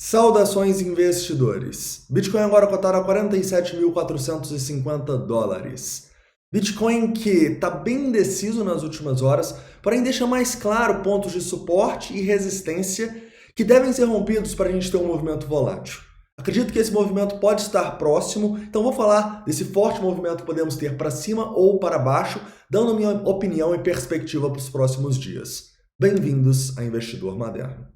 Saudações investidores! Bitcoin agora cotado a 47.450 dólares. Bitcoin que está bem indeciso nas últimas horas, porém deixa mais claro pontos de suporte e resistência que devem ser rompidos para a gente ter um movimento volátil. Acredito que esse movimento pode estar próximo, então vou falar desse forte movimento que podemos ter para cima ou para baixo, dando minha opinião e perspectiva para os próximos dias. Bem-vindos a Investidor Moderno.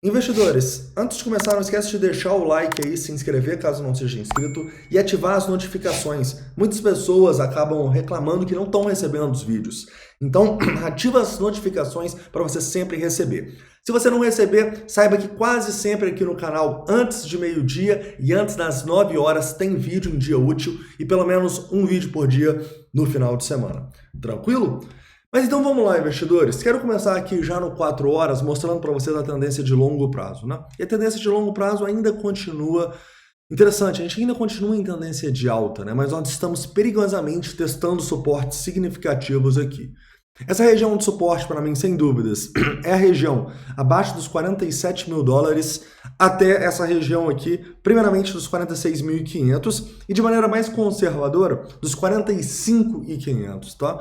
Investidores, antes de começar, não esquece de deixar o like aí, se inscrever caso não seja inscrito e ativar as notificações. Muitas pessoas acabam reclamando que não estão recebendo os vídeos. Então, ativa as notificações para você sempre receber. Se você não receber, saiba que quase sempre aqui no canal, antes de meio-dia e antes das 9 horas, tem vídeo em dia útil e pelo menos um vídeo por dia no final de semana. Tranquilo? Mas então vamos lá, investidores. Quero começar aqui já no 4 horas, mostrando para vocês a tendência de longo prazo, né? E a tendência de longo prazo ainda continua interessante, a gente ainda continua em tendência de alta, né? Mas nós estamos perigosamente testando suportes significativos aqui. Essa região de suporte, para mim, sem dúvidas, é a região abaixo dos 47 mil dólares até essa região aqui, primeiramente dos 46.500 e de maneira mais conservadora, dos 45.500, tá?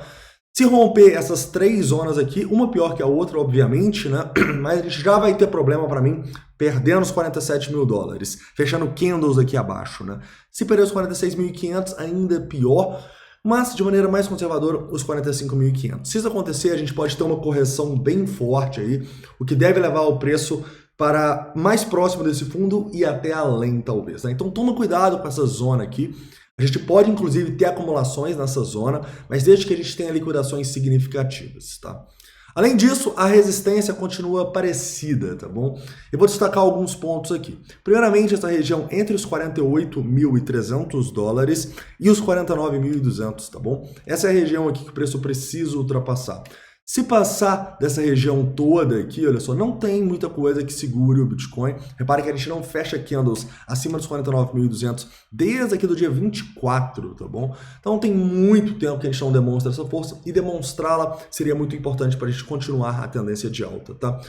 Se romper essas três zonas aqui, uma pior que a outra, obviamente, né? Mas a gente já vai ter problema para mim perdendo os 47 mil dólares, fechando candles aqui abaixo, né? Se perder os 46.500, ainda pior, mas de maneira mais conservadora, os 45.500. Se isso acontecer, a gente pode ter uma correção bem forte aí, o que deve levar o preço para mais próximo desse fundo e até além, talvez, né? Então toma cuidado com essa zona aqui. A gente pode, inclusive, ter acumulações nessa zona, mas desde que a gente tenha liquidações significativas, tá? Além disso, a resistência continua parecida, tá bom? Eu vou destacar alguns pontos aqui. Primeiramente, essa região entre os 48.300 dólares e os 49.200, tá bom? Essa é a região aqui que o preço precisa ultrapassar. Se passar dessa região toda aqui, olha só, não tem muita coisa que segure o Bitcoin. Repare que a gente não fecha candles acima dos 49.200 desde aqui do dia 24, tá bom? Então tem muito tempo que a gente não demonstra essa força e demonstrá-la seria muito importante para a gente continuar a tendência de alta, tá?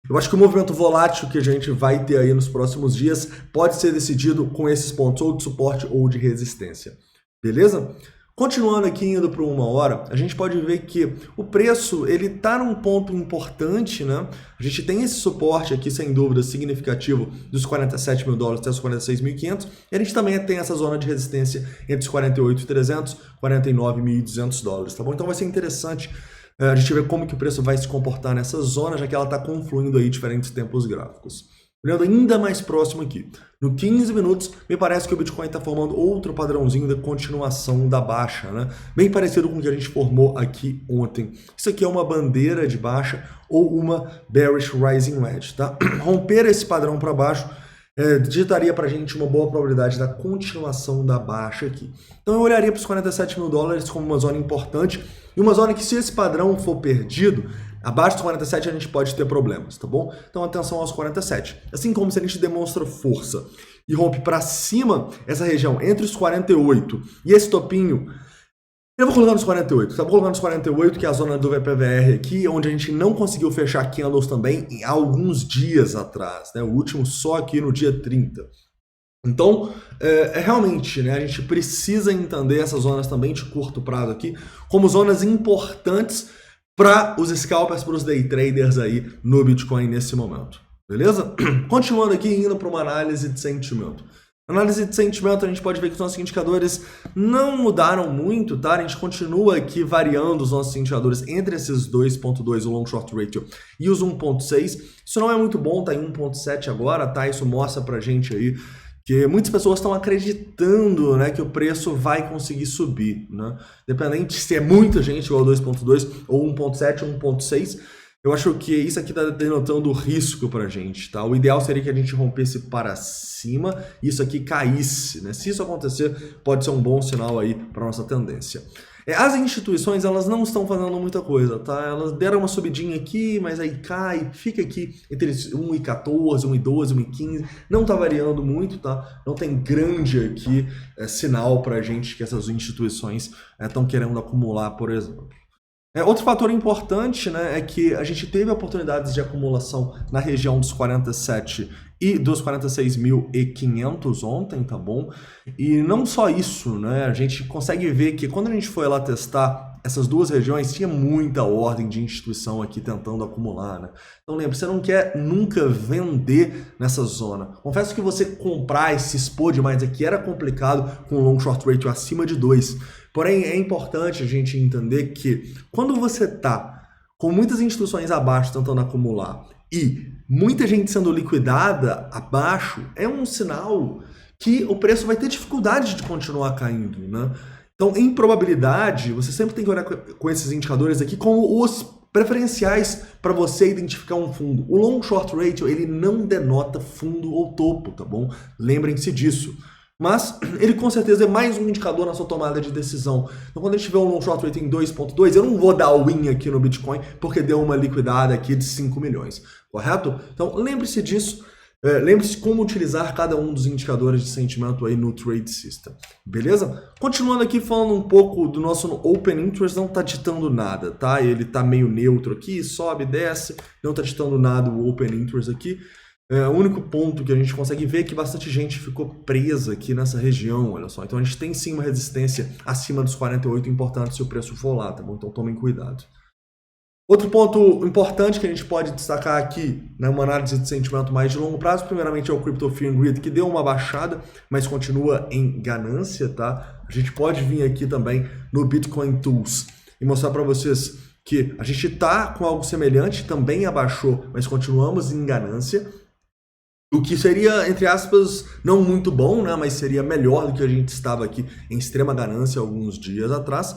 Eu acho que o movimento volátil que a gente vai ter aí nos próximos dias pode ser decidido com esses pontos ou de suporte ou de resistência, beleza? Continuando aqui, indo para 1 hora, a gente pode ver que o preço ele está num ponto importante, né? A gente tem esse suporte aqui, sem dúvida, significativo dos 47 mil dólares até os 46.500, e a gente também tem essa zona de resistência entre os 48.300 e 49.200 dólares, tá bom? Então vai ser interessante a gente ver como que o preço vai se comportar nessa zona, já que ela está confluindo aí diferentes tempos gráficos. Olhando ainda mais próximo aqui, no 15 minutos, me parece que o Bitcoin está formando outro padrãozinho de continuação da baixa, né? Bem parecido com o que a gente formou aqui ontem. Isso aqui é uma bandeira de baixa ou uma bearish rising wedge, tá? Romper esse padrão para baixo digitaria para a gente uma boa probabilidade da continuação da baixa aqui. Então eu olharia para os 47 mil dólares como uma zona importante e uma zona que, se esse padrão for perdido, abaixo dos 47 a gente pode ter problemas, tá bom? Então atenção aos 47. Assim como se a gente demonstra força e rompe para cima essa região entre os 48 e esse topinho, eu vou colocar nos 48, tá? Vou colocar nos 48, que é a zona do VPVR aqui, onde a gente não conseguiu fechar candles também há alguns dias atrás, né? O último só aqui no dia 30. Então, realmente, né, a gente precisa entender essas zonas também de curto prazo aqui como zonas importantes para os scalpers, para os day traders aí no Bitcoin nesse momento, beleza? Continuando aqui, indo para uma análise de sentimento. Análise de sentimento, a gente pode ver que os nossos indicadores não mudaram muito, tá? A gente continua aqui variando os nossos indicadores entre esses 2.2, o long short ratio, e os 1.6. Isso não é muito bom, tá em 1.7 agora, tá? Isso mostra pra gente aí que muitas pessoas estão acreditando, né, que o preço vai conseguir subir, né? Independente se é muita gente igual 2.2 ou 1.7 ou 1.6, eu acho que isso aqui está denotando risco para a gente, tá? O ideal seria que a gente rompesse para cima e isso aqui caísse, né? Se isso acontecer, pode ser um bom sinal aí para nossa tendência. As instituições, elas não estão fazendo muita coisa, tá? Elas deram uma subidinha aqui, mas aí cai, fica aqui entre 1,14, 1,12, 1,15, não tá variando muito, tá? Não tem grande aqui sinal pra gente que essas instituições estão querendo acumular, por exemplo. Outro fator importante, né, é que a gente teve oportunidades de acumulação na região dos 47 e dos 46.500 ontem, tá bom? E não só isso, né, a gente consegue ver que quando a gente foi lá testar essas duas regiões, tinha muita ordem de instituição aqui tentando acumular, né? Então lembre, você não quer nunca vender nessa zona. Confesso que você comprar e se expor demais aqui era complicado com um long short ratio acima de 2. Porém, é importante a gente entender que quando você está com muitas instituições abaixo tentando acumular e muita gente sendo liquidada abaixo, é um sinal que o preço vai ter dificuldade de continuar caindo, né? Então, em probabilidade, você sempre tem que olhar com esses indicadores aqui como os preferenciais para você identificar um fundo. O long short ratio, ele não denota fundo ou topo, tá bom? Lembrem-se disso. Mas ele com certeza é mais um indicador na sua tomada de decisão. Então quando a gente vê um long short rating em 2.2, eu não vou dar win aqui no Bitcoin porque deu uma liquidada aqui de 5 milhões, correto? Então lembre-se disso, lembre-se como utilizar cada um dos indicadores de sentimento aí no Trade System, beleza? Continuando aqui falando um pouco do nosso Open Interest, não está ditando nada, tá? Ele está meio neutro aqui, sobe, desce, não está ditando nada o Open Interest aqui. O único ponto que a gente consegue ver é que bastante gente ficou presa aqui nessa região, olha só. Então a gente tem sim uma resistência acima dos 48 importantes se o preço for lá, tá bom? Então tomem cuidado. Outro ponto importante que a gente pode destacar aqui, né, uma análise de sentimento mais de longo prazo, primeiramente é o Crypto Fear and Greed, que deu uma baixada, mas continua em ganância, tá? A gente pode vir aqui também no Bitcoin Tools e mostrar para vocês que a gente tá com algo semelhante, também abaixou, mas continuamos em ganância. O que seria, entre aspas, não muito bom, né? Mas seria melhor do que a gente estava aqui em extrema ganância alguns dias atrás.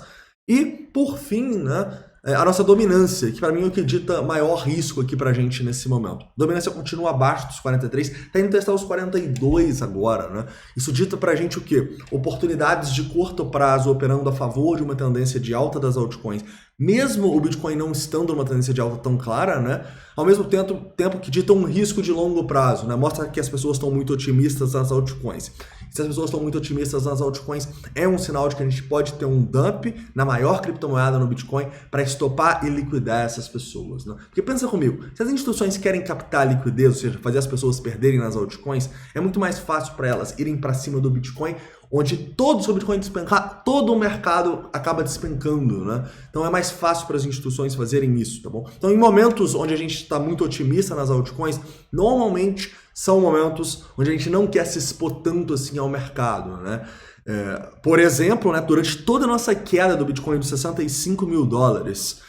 E, por fim, né, a nossa dominância, que para mim é o que dita maior risco aqui para a gente nesse momento. A dominância continua abaixo dos 43, está indo testar os 42 agora, né? Isso dita para a gente o quê? Oportunidades de curto prazo operando a favor de uma tendência de alta das altcoins, mesmo o Bitcoin não estando numa tendência de alta tão clara, né? Ao mesmo tempo que dita um risco de longo prazo, né? Mostra que as pessoas estão muito otimistas nas altcoins. Se as pessoas estão muito otimistas nas altcoins, é um sinal de que a gente pode ter um dump na maior criptomoeda no Bitcoin para estopar e liquidar essas pessoas, né? Porque pensa comigo, se as instituições querem captar liquidez, ou seja, fazer as pessoas perderem nas altcoins, é muito mais fácil para elas irem para cima do Bitcoin, onde todo o Bitcoin despencar, todo o mercado acaba despencando, né? Então é mais fácil para as instituições fazerem isso, tá bom? Então em momentos onde a gente está muito otimista nas altcoins, normalmente são momentos onde a gente não quer se expor tanto assim ao mercado, né? Por exemplo, né, durante toda a nossa queda do Bitcoin dos 65 mil dólares,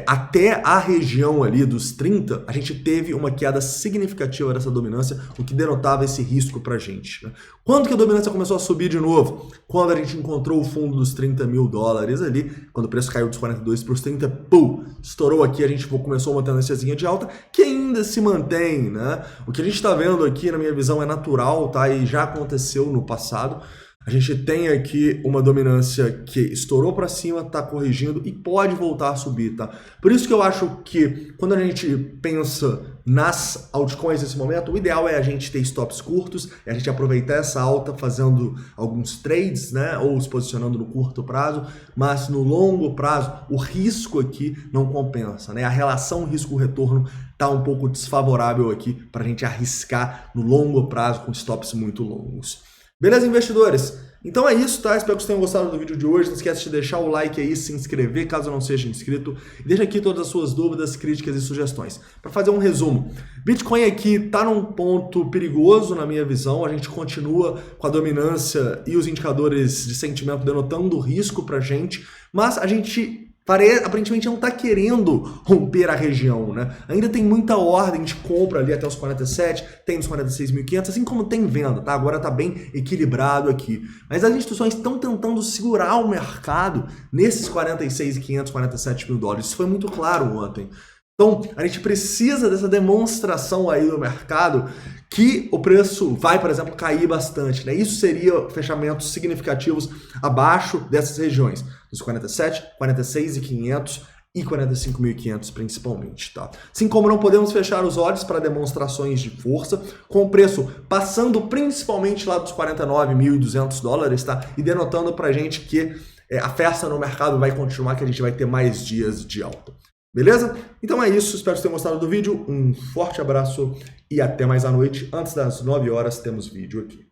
até a região ali dos 30, a gente teve uma queda significativa dessa dominância, o que denotava esse risco pra gente, né? Quando que a dominância começou a subir de novo? Quando a gente encontrou o fundo dos 30 mil dólares ali, quando o preço caiu dos 42 para os 30, pum, estourou aqui, a gente começou uma tendênciazinha de alta que ainda se mantém, né? O que a gente está vendo aqui, na minha visão, é natural, tá? E já aconteceu no passado. A gente tem aqui uma dominância que estourou para cima, está corrigindo e pode voltar a subir, tá? Por isso que eu acho que quando a gente pensa nas altcoins nesse momento, o ideal é a gente ter stops curtos, é a gente aproveitar essa alta fazendo alguns trades, né? Ou se posicionando no curto prazo, mas no longo prazo o risco aqui não compensa, né? A relação risco-retorno está um pouco desfavorável aqui para a gente arriscar no longo prazo com stops muito longos. Beleza, investidores? Então é isso, tá? Espero que vocês tenham gostado do vídeo de hoje. Não esquece de deixar o like aí, se inscrever caso não seja inscrito. E deixa aqui todas as suas dúvidas, críticas e sugestões. Para fazer um resumo, Bitcoin aqui está num ponto perigoso na minha visão. A gente continua com a dominância e os indicadores de sentimento denotando risco para a gente, mas a gente aparentemente não está querendo romper a região, né? Ainda tem muita ordem de compra ali até os 47, tem os 46.500, assim como tem venda, tá? Agora está bem equilibrado aqui. Mas as instituições estão tentando segurar o mercado nesses 46.500, 47 mil dólares. Isso foi muito claro ontem. Então, a gente precisa dessa demonstração aí no mercado que o preço vai, por exemplo, cair bastante, né? Isso seria fechamentos significativos abaixo dessas regiões, dos 47, 46.500 e 45.500 principalmente, tá? Assim como não podemos fechar os olhos para demonstrações de força, com o preço passando principalmente lá dos 49.200 dólares, tá? E denotando pra gente que a festa no mercado vai continuar, que a gente vai ter mais dias de alta. Beleza? Então é isso, espero que vocês tenham gostado do vídeo, um forte abraço e até mais à noite. Antes das 9 horas temos vídeo aqui.